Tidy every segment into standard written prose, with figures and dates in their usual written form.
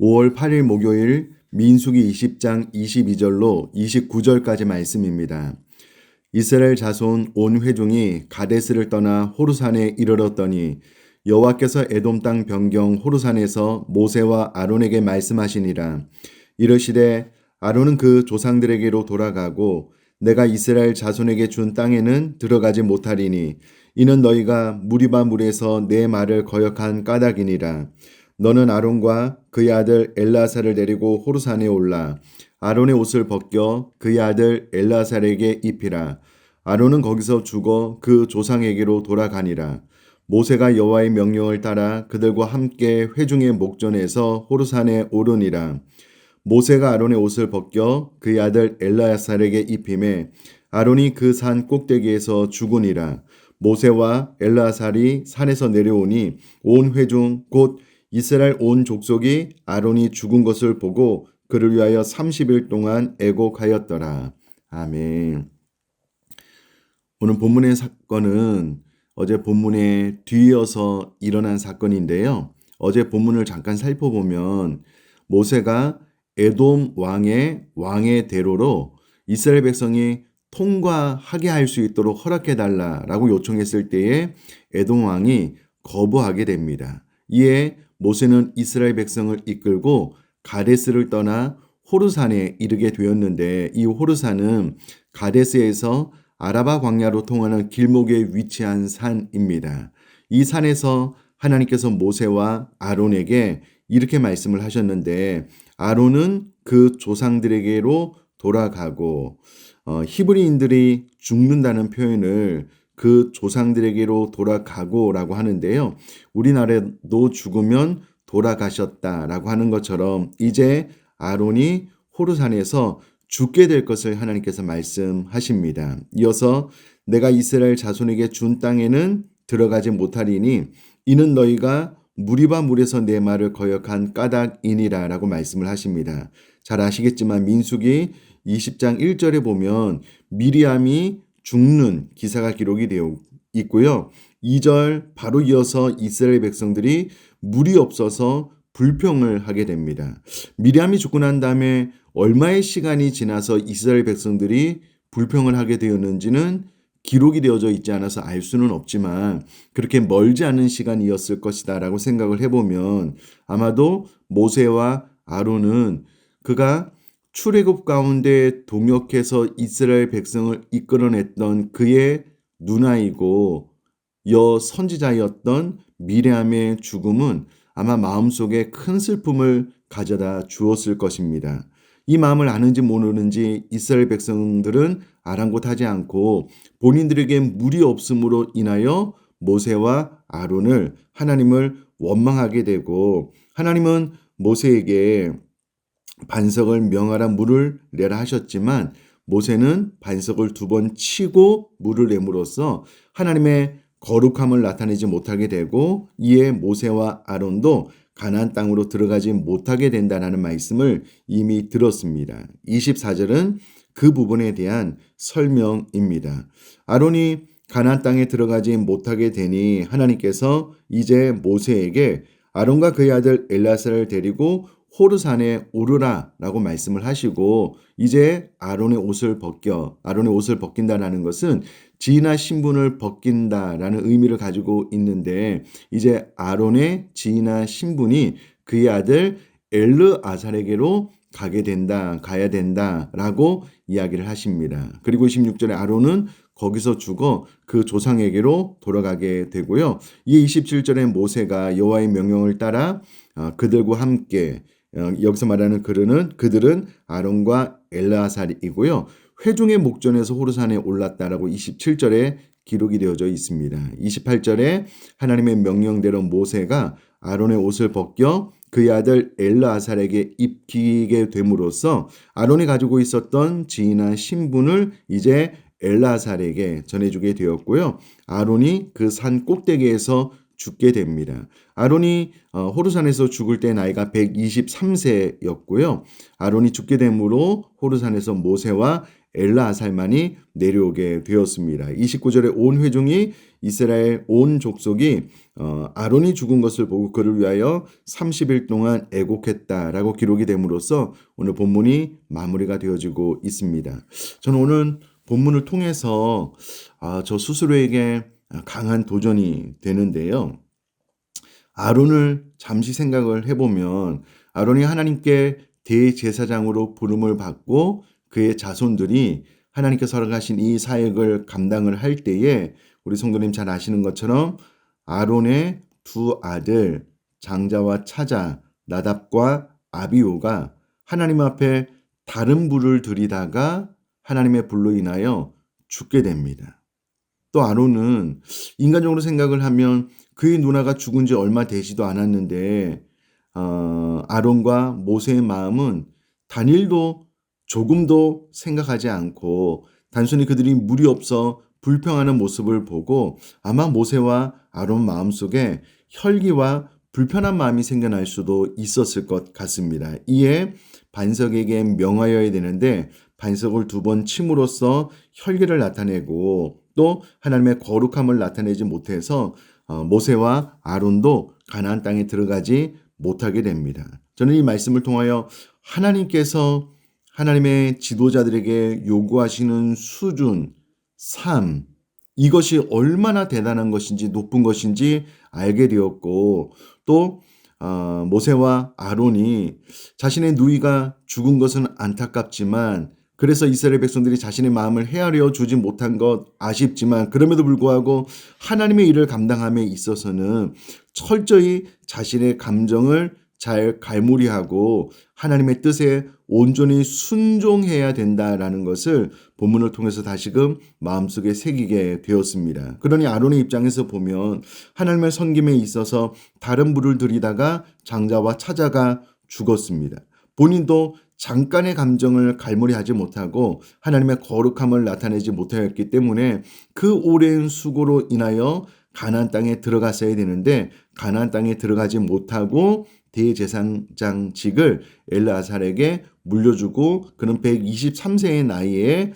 5월 8일 목요일 민수기 20장 22절로 29절까지 말씀입니다. 이스라엘 자손 온 회중이 가데스를 떠나 호르산에 이르렀더니 여호와께서 에돔 땅 변경 호르산에서 모세와 아론에게 말씀하시니라. 이르시되 아론은 그 조상들에게로 돌아가고 내가 이스라엘 자손에게 준 땅에는 들어가지 못하리니 이는 너희가 무리바 물에서 내 말을 거역한 까닭이니라. 너는 아론과 그의 아들 엘라사를 데리고 호르산에 올라 아론의 옷을 벗겨 그의 아들 엘라살에게 입히라. 아론은 거기서 죽어 그 조상에게로 돌아가니라. 모세가 여호와의 명령을 따라 그들과 함께 회중의 목전에서 호르산에 오르니라. 모세가 아론의 옷을 벗겨 그의 아들 엘라살에게 입히매 아론이 그 산 꼭대기에서 죽으니라. 모세와 엘라살이 산에서 내려오니 온 회중 곧 이스라엘 온 족속이 아론이 죽은 것을 보고 그를 위하여 30일 동안 애곡하였더라. 아멘. 오늘 본문의 사건은 어제 본문에 뒤이어서 일어난 사건인데요. 어제 본문을 잠깐 살펴보면 모세가 에돔 왕의 대로로 이스라엘 백성이 통과하게 할 수 있도록 허락해달라라고 요청했을 때에 에돔 왕이 거부하게 됩니다. 이에 모세는 이스라엘 백성을 이끌고 가데스를 떠나 호르산에 이르게 되었는데 이 호르산은 가데스에서 아라바 광야로 통하는 길목에 위치한 산입니다. 이 산에서 하나님께서 모세와 아론에게 이렇게 말씀을 하셨는데 아론은 그 조상들에게로 돌아가고 히브리인들이 죽는다는 표현을 그 조상들에게로 돌아가고라고 하는데요. 우리나라도 죽으면 돌아가셨다라고 하는 것처럼 이제 아론이 호르산에서 죽게 될 것을 하나님께서 말씀하십니다. 이어서 내가 이스라엘 자손에게 준 땅에는 들어가지 못하리니 이는 너희가 무리바 물에서 내 말을 거역한 까닭이니라 라고 말씀을 하십니다. 잘 아시겠지만 민수기 20장 1절에 보면 미리암이 죽는 기사가 기록이 되어 있고요. 2절 바로 이어서 이스라엘 백성들이 물이 없어서 불평을 하게 됩니다. 미리암이 죽고 난 다음에 얼마의 시간이 지나서 이스라엘 백성들이 불평을 하게 되었는지는 기록이 되어져 있지 않아서 알 수는 없지만 그렇게 멀지 않은 시간이었을 것이다 라고 생각을 해보면 아마도 모세와 아론은 그가 출애굽 가운데 동역해서 이스라엘 백성을 이끌어냈던 그의 누나이고 선지자였던 미리암의 죽음은 아마 마음속에 큰 슬픔을 가져다 주었을 것입니다. 이 마음을 아는지 모르는지 이스라엘 백성들은 아랑곳하지 않고 본인들에게 물이 없음으로 인하여 모세와 아론을 하나님을 원망하게 되고 하나님은 모세에게 반석을 명하라 물을 내라 하셨지만 모세는 반석을 2번 치고 물을 내므로써 하나님의 거룩함을 나타내지 못하게 되고 이에 모세와 아론도 가나안 땅으로 들어가지 못하게 된다는 말씀을 이미 들었습니다. 24절은 그 부분에 대한 설명입니다. 아론이 가나안 땅에 들어가지 못하게 되니 하나님께서 이제 모세에게 아론과 그의 아들 엘라사를 데리고 호르산에 오르라 라고 말씀을 하시고 이제 아론의 옷을 벗긴다라는 것은 지위나 신분을 벗긴다라는 의미를 가지고 있는데 이제 아론의 지위나 신분이 그의 아들 엘르아살에게로 가야 된다라고 이야기를 하십니다. 그리고 26절에 아론은 거기서 죽어 그 조상에게로 돌아가게 되고요. 이 27절에 모세가 여호와의 명령을 따라 그들과 함께 여기서 말하는 그들은 아론과 엘르아살이고요. 회중의 목전에서 호르산에 올랐다라고 27절에 기록이 되어져 있습니다. 28절에 하나님의 명령대로 모세가 아론의 옷을 벗겨 그의 아들 엘르아살에게 입히게 됨으로써 아론이 가지고 있었던 지위나 신분을 이제 엘르아살에게 전해주게 되었고요. 아론이 그 산 꼭대기에서 죽게 됩니다. 아론이 호르산에서 죽을 때 나이가 123세였고요. 아론이 죽게 되므로 호르산에서 모세와 엘르아살만이 내려오게 되었습니다. 29절에 온 회중이 이스라엘 온 족속이 아론이 죽은 것을 보고 그를 위하여 30일 동안 애곡했다라고 기록이 됨으로써 오늘 본문이 마무리가 되어지고 있습니다. 저는 오늘 본문을 통해서 저 스스로에게 강한 도전이 되는데요. 아론을 잠시 생각을 해보면 아론이 하나님께 대제사장으로 부름을 받고 그의 자손들이 하나님께서 허락하신 이 사역을 감당을 할 때에 우리 성도님 잘 아시는 것처럼 아론의 두 아들 장자와 차자 나답과 아비후가 하나님 앞에 다른 불을 들이다가 하나님의 불로 인하여 죽게 됩니다. 또 아론은 인간적으로 생각을 하면 그의 누나가 죽은 지 얼마 되지도 않았는데 아론과 모세의 마음은 단일도 조금도 생각하지 않고 단순히 그들이 물이 없어 불평하는 모습을 보고 아마 모세와 아론 마음속에 혈기와 불편한 마음이 생겨날 수도 있었을 것 같습니다. 이에 반석에게 명하여야 되는데 반석을 2번 침으로써 혈기를 나타내고 또 하나님의 거룩함을 나타내지 못해서 모세와 아론도 가나안 땅에 들어가지 못하게 됩니다. 저는 이 말씀을 통하여 하나님께서 하나님의 지도자들에게 요구하시는 수준, 삶, 이것이 얼마나 대단한 것인지 높은 것인지 알게 되었고 또 모세와 아론이 자신의 누이가 죽은 것은 안타깝지만 그래서 이스라엘 백성들이 자신의 마음을 헤아려 주지 못한 것 아쉽지만 그럼에도 불구하고 하나님의 일을 감당함에 있어서는 철저히 자신의 감정을 잘 갈무리하고 하나님의 뜻에 온전히 순종해야 된다라는 것을 본문을 통해서 다시금 마음속에 새기게 되었습니다. 그러니 아론의 입장에서 보면 하나님의 섬김에 있어서 다른 불을 들이다가 장자와 차자가 죽었습니다. 본인도 잠깐의 감정을 갈무리하지 못하고 하나님의 거룩함을 나타내지 못하였기 때문에 그 오랜 수고로 인하여 가나안 땅에 들어갔어야 되는데 가나안 땅에 들어가지 못하고 대제사장직을 엘르아살에게 물려주고 그는 123세의 나이에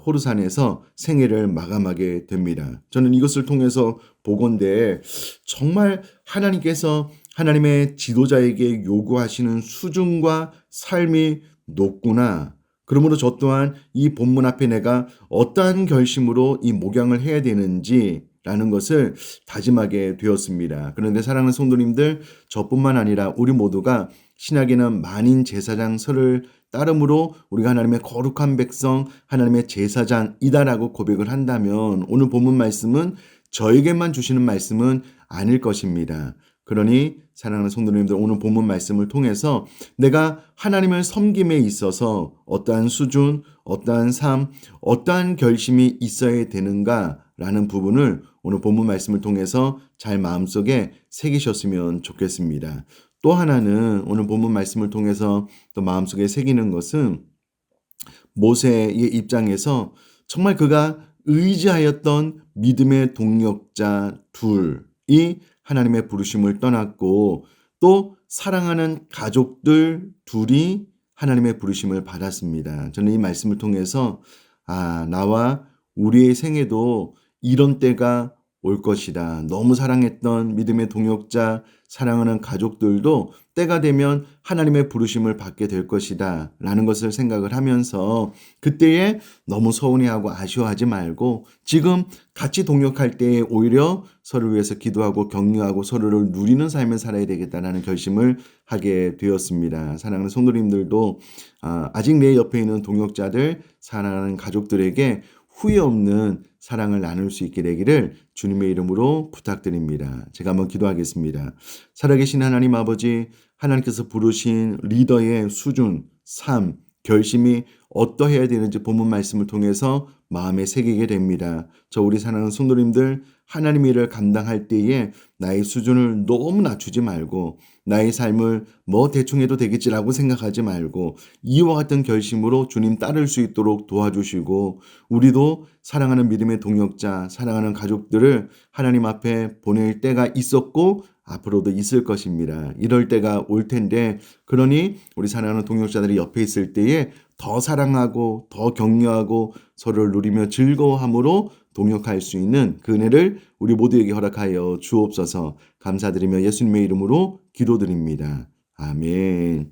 호르산에서 생애를 마감하게 됩니다. 저는 이것을 통해서 보건대 정말 하나님께서 하나님의 지도자에게 요구하시는 수준과 삶이 높구나. 그러므로 저 또한 이 본문 앞에 내가 어떠한 결심으로 이 목양을 해야 되는지 라는 것을 다짐하게 되었습니다. 그런데 사랑하는 성도님들, 저뿐만 아니라 우리 모두가 신약에는 만인 제사장 설을 따름으로 우리가 하나님의 거룩한 백성, 하나님의 제사장이다라고 고백을 한다면 오늘 본문 말씀은 저에게만 주시는 말씀은 아닐 것입니다. 그러니 사랑하는 성도님들, 오늘 본문 말씀을 통해서 내가 하나님을 섬김에 있어서 어떠한 수준, 어떠한 삶, 어떠한 결심이 있어야 되는가라는 부분을 오늘 본문 말씀을 통해서 잘 마음속에 새기셨으면 좋겠습니다. 또 하나는 오늘 본문 말씀을 통해서 또 마음속에 새기는 것은 모세의 입장에서 정말 그가 의지하였던 믿음의 동력자 둘이 하나님의 부르심을 떠났고 또 사랑하는 가족들 둘이 하나님의 부르심을 받았습니다. 저는 이 말씀을 통해서 나와 우리의 생에도 이런 때가 올 것이다. 너무 사랑했던 믿음의 동역자, 사랑하는 가족들도 때가 되면 하나님의 부르심을 받게 될 것이다 라는 것을 생각을 하면서 그때에 너무 서운해하고 아쉬워하지 말고 지금 같이 동역할 때에 오히려 서로를 위해서 기도하고 격려하고 서로를 누리는 삶을 살아야 되겠다라는 결심을 하게 되었습니다. 사랑하는 성도님들도 아직 내 옆에 있는 동역자들, 사랑하는 가족들에게 후회 없는 사랑을 나눌 수 있게 되기를 주님의 이름으로 부탁드립니다. 제가 한번 기도하겠습니다. 살아계신 하나님 아버지, 하나님께서 부르신 리더의 수준, 삶, 결심이 어떠해야 되는지 본문 말씀을 통해서 마음에 새기게 됩니다. 저 우리 사랑하는 성도님들, 하나님의 일을 감당할 때에 나의 수준을 너무 낮추지 말고 나의 삶을 대충 해도 되겠지라고 생각하지 말고 이와 같은 결심으로 주님 따를 수 있도록 도와주시고 우리도 사랑하는 믿음의 동역자, 사랑하는 가족들을 하나님 앞에 보낼 때가 있었고 앞으로도 있을 것입니다. 이럴 때가 올 텐데 그러니 우리 사랑하는 동역자들이 옆에 있을 때에 더 사랑하고 더 격려하고 서로를 누리며 즐거워함으로 동역할 수 있는 그 은혜를 우리 모두에게 허락하여 주옵소서. 감사드리며 예수님의 이름으로 기도드립니다. 아멘.